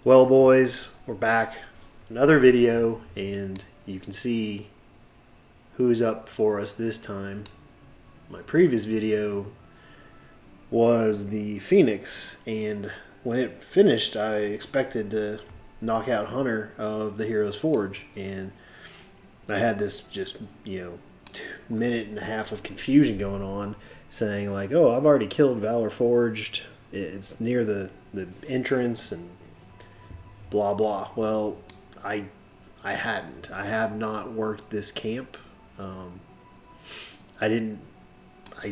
Well, boys, we're back. Another video, and you can see who's up for us this time. My previous video was the Phoenix, and when it finished, I expected to knock out Hunter of the Hero's Forge, and I had this just, minute and a half of confusion going on, saying like, oh, I've already killed Valorforged. It's near the entrance, and blah blah. Well, I hadn't. I have not worked this camp. I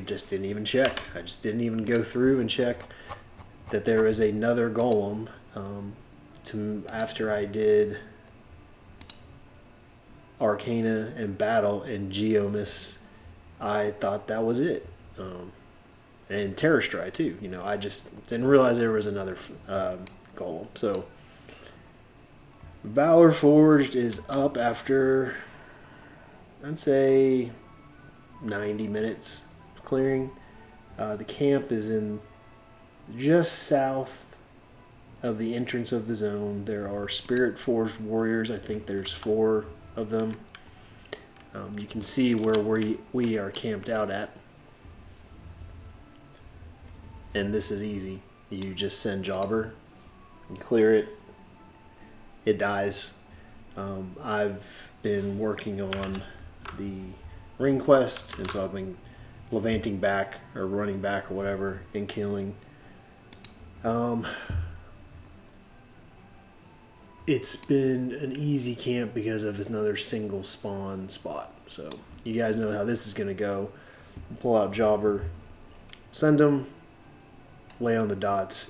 just didn't even check. I just didn't even go through and check that there is another golem. After I did Arcana and Battle and Geomis, I thought that was it. And Terror Strike too. I just didn't realize there was another golem. So Valorforged is up after, I'd say, 90 minutes of clearing. The camp is in just south of the entrance of the zone. There are Spirit Forged warriors. I think there's 4 of them. You can see where we are camped out at. And this is easy. You just send Jobber and clear it. It dies. I've been working on the ring quest, and so I've been levanting back or running back or whatever and killing. It's been an easy camp because of another single spawn spot. So you guys know how this is going to go. Pull out Jobber, send them, lay on the dots.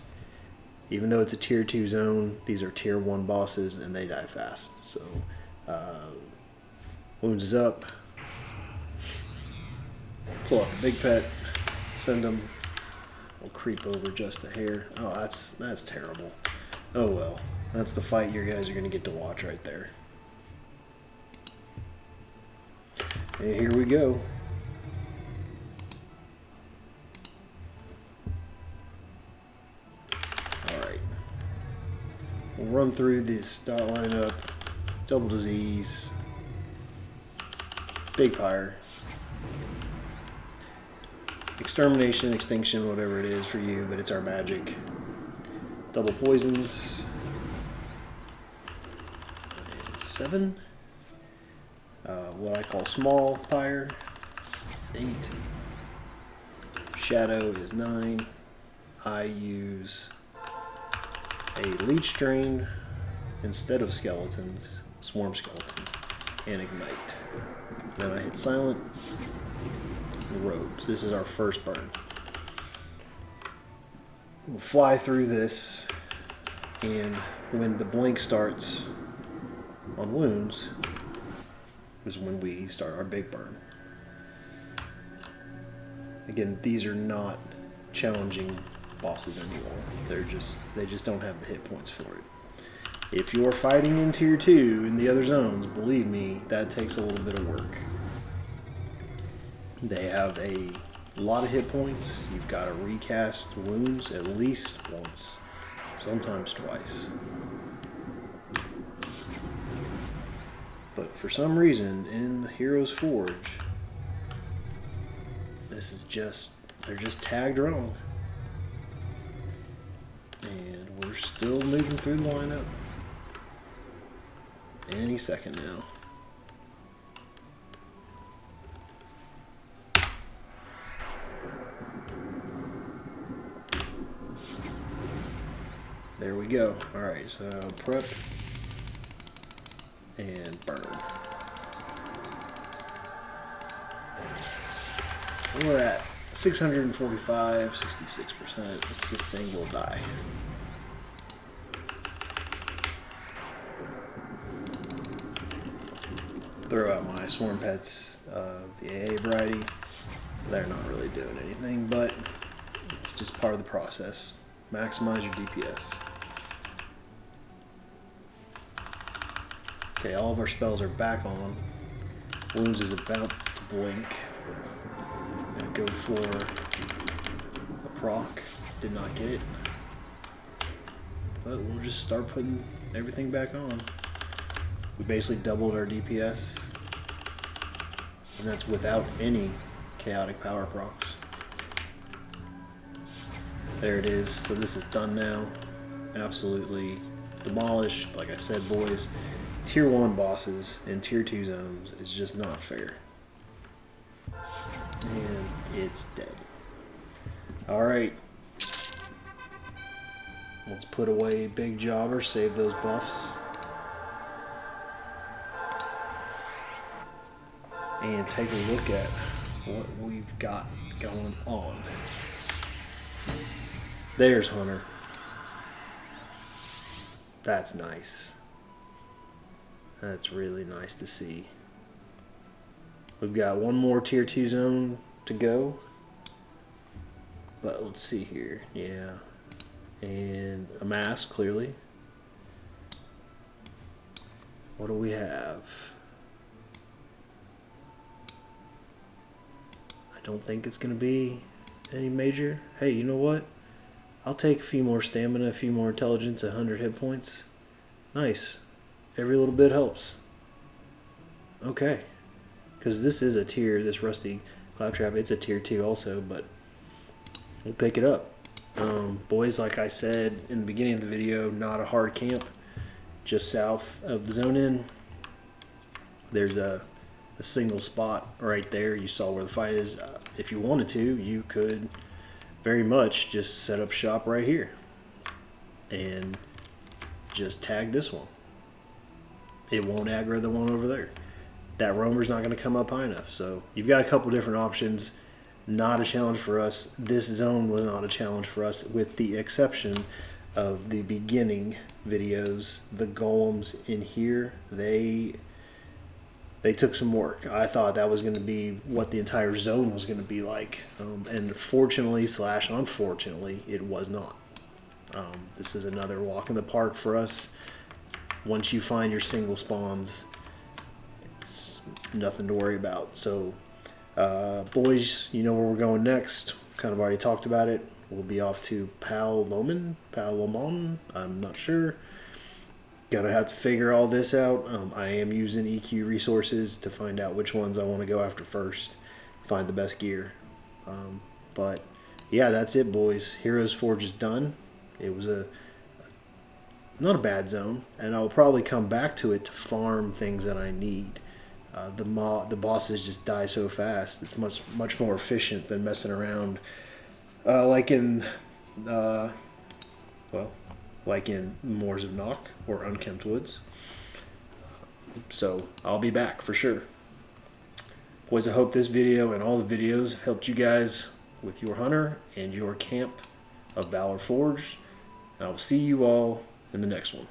Even though it's a tier 2 zone, these are tier 1 bosses and they die fast. So, wounds is up. Pull out the big pet, send them. We'll creep over just a hair. Oh, that's terrible. Oh well, that's the fight you guys are going to get to watch right there. And here we go. We'll run through this start lineup. Double Disease, Big Pyre, Extermination, Extinction, whatever it is for you, but it's our magic. Double Poisons, 7. What I call Small Pyre is 8. Shadow is 9. I use a Leech Drain instead of Skeletons, Swarm Skeletons, and Ignite. Then I hit Silent, Robes. This is our first burn. We'll fly through this, and when the blink starts on wounds is when we start our big burn. Again, these are not challenging bosses anymore. They just don't have the hit points for it. If you're fighting in tier 2 in the other zones, believe me, that takes a little bit of work. They have a lot of hit points. You've got to recast wounds at least once, sometimes twice. But for some reason in the Hero's Forge, they're just tagged wrong. And we're still moving through the lineup. Any second now. There we go. Alright, so prep and burn. We're at 645, 66%. This thing will die. Throw out my swarm pets of the AA variety. They're not really doing anything, but it's just part of the process. Maximize your DPS. Okay, all of our spells are back on. Wounds is about to blink. I'm gonna go for a proc. Did not get it. but we'll just start putting everything back on. We basically doubled our DPS, and that's without any chaotic power procs. There it is. So this is done now. Absolutely demolished. Like I said, boys, tier 1 bosses in tier 2 zones is just not fair. And it's dead. Alright. Let's put away Big Jobber, save those buffs. And take a look at what we've got going on. There's Hunter. That's nice. That's really nice to see. We've got one more tier 2 zone to go. But let's see here. Yeah. And a mask, clearly. What do we have? I don't think it's going to be any major. Hey, you know what? I'll take a few more stamina, a few more intelligence, 100 hit points. Nice. Every little bit helps. Okay. Because this is a tier, this Rusty Claptrap, it's a tier 2 also, but we'll pick it up. Boys, like I said in the beginning of the video, not a hard camp. Just south of the zone in. There's a single spot right there. You saw where the fight is. If you wanted to, you could very much just set up shop right here and just tag this one. It won't aggro the one over there. That roamer's not going to come up high enough. So you've got a couple different options. Not a challenge for us. This zone was not a challenge for us, with the exception of the beginning videos. The golems in here, they took some work. I thought that was going to be what the entire zone was going to be like, and fortunately / unfortunately, it was not. This is another walk in the park for us. Once you find your single spawns, it's nothing to worry about. So, boys, you know where we're going next. Kind of already talked about it. We'll be off to Palomon, I'm not sure. Gonna have to figure all this out. I am using EQ resources to find out which ones I want to go after first, find the best gear. But yeah, that's it, boys. Heroes Forge is done. It was not a bad zone, and I'll probably come back to it to farm things that I need. The bosses just die so fast. It's much more efficient than messing around like in like in Moors of Nock or Unkempt Woods. So I'll be back for sure. Boys, I hope this video and all the videos have helped you guys with your hunter and your camp of Valorforged. I will see you all in the next one.